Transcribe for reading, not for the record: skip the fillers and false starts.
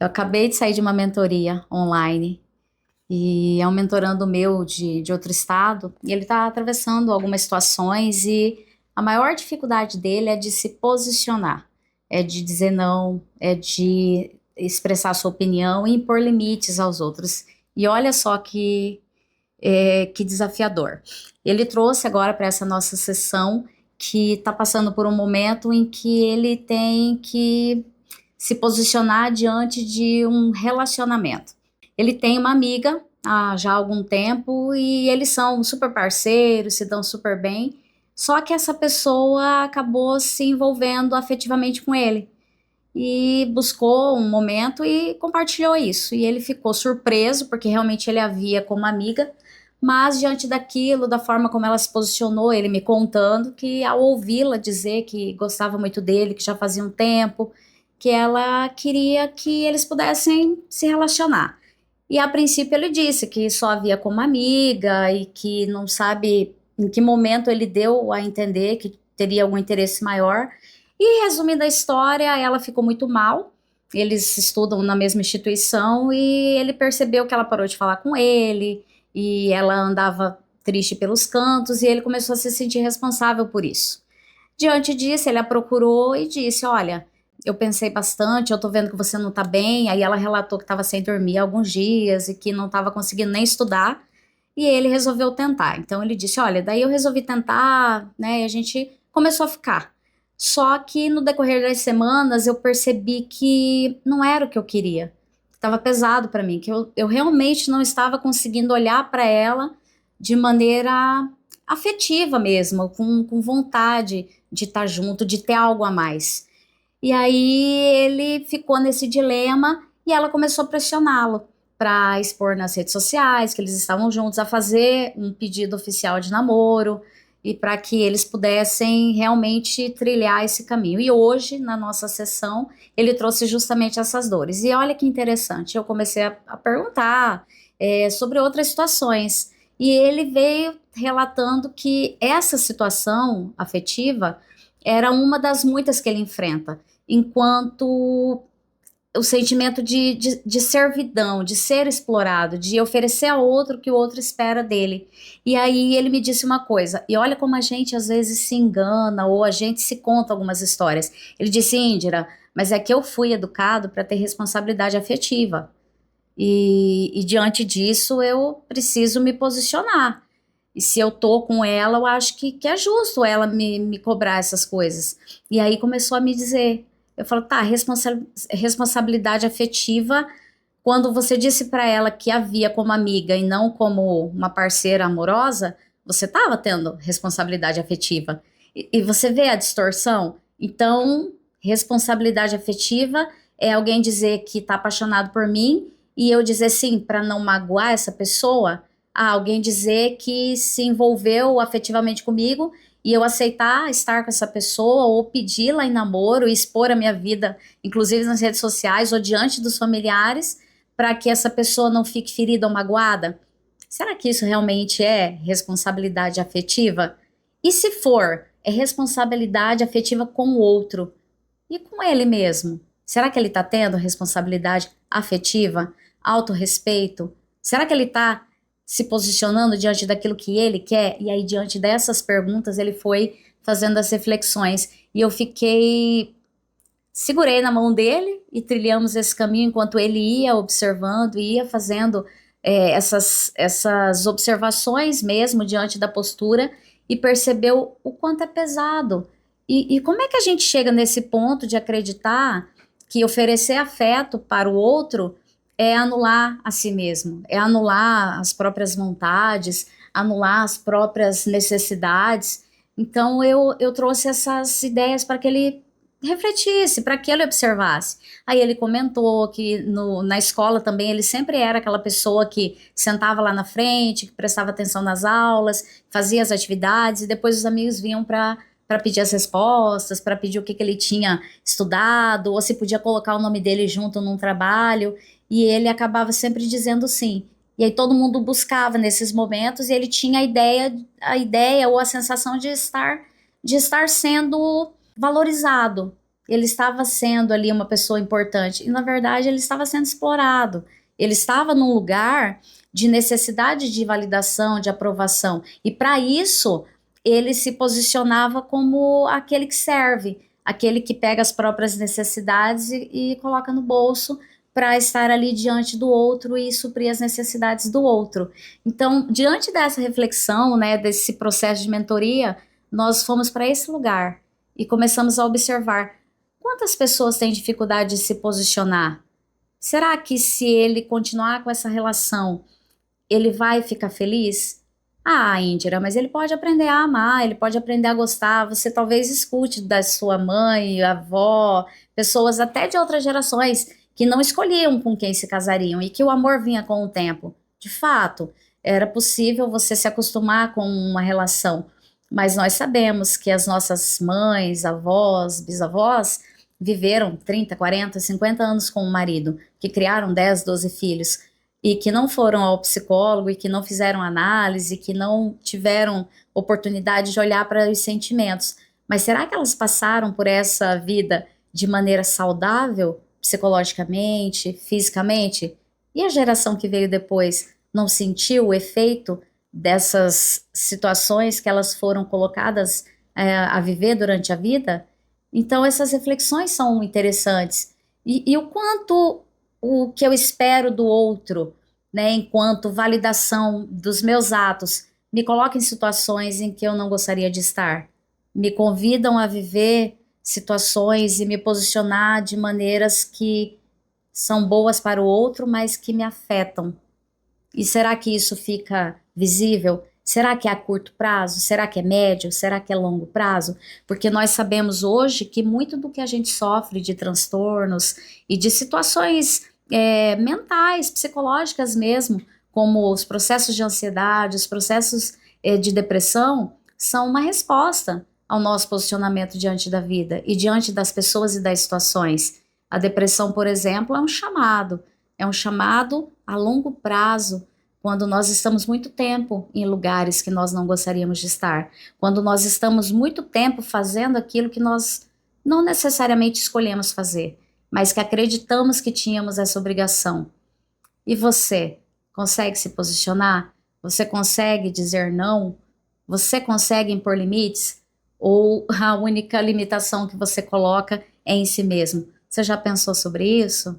Eu acabei de sair de uma mentoria online e é um mentorando meu de outro estado e ele está atravessando algumas situações e a maior dificuldade dele é de se posicionar, é de dizer não, é de expressar sua opinião e impor limites aos outros. E olha só que desafiador. Ele trouxe agora para essa nossa sessão que está passando por um momento em que ele tem que se posicionar diante de um relacionamento. Ele tem uma amiga há já algum tempo e eles são super parceiros, se dão super bem. Só que essa pessoa acabou se envolvendo afetivamente com ele e buscou um momento e compartilhou isso. E ele ficou surpreso, porque realmente ele a via como amiga, mas diante daquilo, da forma como ela se posicionou, ele me contando que ao ouvi-la dizer que gostava muito dele, que já fazia um tempo, que ela queria que eles pudessem se relacionar. E a princípio ele disse que só a via como amiga e que não sabe em que momento ele deu a entender que teria algum interesse maior. E resumindo a história, ela ficou muito mal. Eles estudam na mesma instituição e ele percebeu que ela parou de falar com ele e ela andava triste pelos cantos e ele começou a se sentir responsável por isso. Diante disso, ele a procurou e disse: Olha, eu pensei bastante, eu tô vendo que você não tá bem. Aí ela relatou que estava sem dormir há alguns dias e que não estava conseguindo nem estudar. E ele resolveu tentar. Então ele disse: Olha, daí eu resolvi tentar, né? E a gente começou a ficar. Só que no decorrer das semanas eu percebi que não era o que eu queria. Estava pesado para mim, que eu realmente não estava conseguindo olhar para ela de maneira afetiva mesmo, com vontade de estar junto, de ter algo a mais. E aí ele ficou nesse dilema e ela começou a pressioná-lo para expor nas redes sociais que eles estavam juntos, a fazer um pedido oficial de namoro e para que eles pudessem realmente trilhar esse caminho. E hoje, na nossa sessão, ele trouxe justamente essas dores. E olha que interessante, eu comecei a perguntar sobre outras situações. E ele veio relatando que essa situação afetiva era uma das muitas que ele enfrenta, enquanto o sentimento de servidão, de ser explorado, de oferecer ao outro o que o outro espera dele. E aí ele me disse uma coisa, e olha como a gente às vezes se engana, ou a gente se conta algumas histórias. Ele disse: Indira, mas é que eu fui educado para ter responsabilidade afetiva. E diante disso eu preciso me posicionar. E se eu tô com ela, eu acho que é justo ela me cobrar essas coisas. E aí começou a me dizer. Eu falo, tá, responsabilidade afetiva, quando você disse para ela que a via como amiga e não como uma parceira amorosa, você estava tendo responsabilidade afetiva. E você vê a distorção? Então, responsabilidade afetiva é alguém dizer que está apaixonado por mim e eu dizer sim para não magoar essa pessoa. Alguém dizer que se envolveu afetivamente comigo e eu aceitar estar com essa pessoa ou pedi-la em namoro e expor a minha vida, inclusive nas redes sociais ou diante dos familiares, para que essa pessoa não fique ferida ou magoada? Será que isso realmente é responsabilidade afetiva? E se for, é responsabilidade afetiva com o outro e com ele mesmo? Será que ele está tendo responsabilidade afetiva, autorrespeito? Será que ele está se posicionando diante daquilo que ele quer? E aí, diante dessas perguntas, ele foi fazendo as reflexões. E eu fiquei segurei na mão dele e trilhamos esse caminho enquanto ele ia observando, ia fazendo essas observações mesmo diante da postura e percebeu o quanto é pesado. E como é que a gente chega nesse ponto de acreditar que oferecer afeto para o outro é anular a si mesmo, é anular as próprias vontades, anular as próprias necessidades? Então eu trouxe essas ideias para que ele refletisse, para que ele observasse. Aí ele comentou que na escola também ele sempre era aquela pessoa que sentava lá na frente, que prestava atenção nas aulas, fazia as atividades e depois os amigos vinham para pedir as respostas, para pedir o que ele tinha estudado, ou se podia colocar o nome dele junto num trabalho, e ele acabava sempre dizendo sim. E aí todo mundo buscava nesses momentos e ele tinha a ideia ou a sensação de estar sendo valorizado. ele estava sendo ali uma pessoa importante, e na verdade ele estava sendo explorado. Ele estava num lugar de necessidade de validação, de aprovação, e para isso ele se posicionava como aquele que serve, aquele que pega as próprias necessidades e coloca no bolso para estar ali diante do outro e suprir as necessidades do outro. Então, diante dessa reflexão, né, desse processo de mentoria, nós fomos para esse lugar e começamos a observar quantas pessoas têm dificuldade de se posicionar. Será que se ele continuar com essa relação, ele vai ficar feliz? Ah, Indira, mas ele pode aprender a amar, ele pode aprender a gostar. Você talvez escute da sua mãe, avó, pessoas até de outras gerações que não escolhiam com quem se casariam e que o amor vinha com o tempo. De fato, era possível você se acostumar com uma relação, mas nós sabemos que as nossas mães, avós, bisavós viveram 30, 40, 50 anos com o marido, que criaram 10, 12 filhos e que não foram ao psicólogo e que não fizeram análise, que não tiveram oportunidade de olhar para os sentimentos. Mas será que elas passaram por essa vida de maneira saudável, psicologicamente, fisicamente? E a geração que veio depois não sentiu o efeito dessas situações que elas foram colocadas a viver durante a vida? Então, essas reflexões são interessantes. E o quanto o que eu espero do outro, né, enquanto validação dos meus atos, me coloca em situações em que eu não gostaria de estar. Me convidam a viver situações e me posicionar de maneiras que são boas para o outro, mas que me afetam. E será que isso fica visível? Será que é a curto prazo? Será que é médio? Será que é longo prazo? Porque nós sabemos hoje que muito do que a gente sofre de transtornos e de situações mentais, psicológicas mesmo, como os processos de ansiedade, os processos de depressão, são uma resposta ao nosso posicionamento diante da vida e diante das pessoas e das situações. A depressão, por exemplo, é um chamado a longo prazo, quando nós estamos muito tempo em lugares que nós não gostaríamos de estar, quando nós estamos muito tempo fazendo aquilo que nós não necessariamente escolhemos fazer, mas que acreditamos que tínhamos essa obrigação. E você consegue se posicionar? Você consegue dizer não? Você consegue impor limites? Ou a única limitação que você coloca é em si mesmo? Você já pensou sobre isso?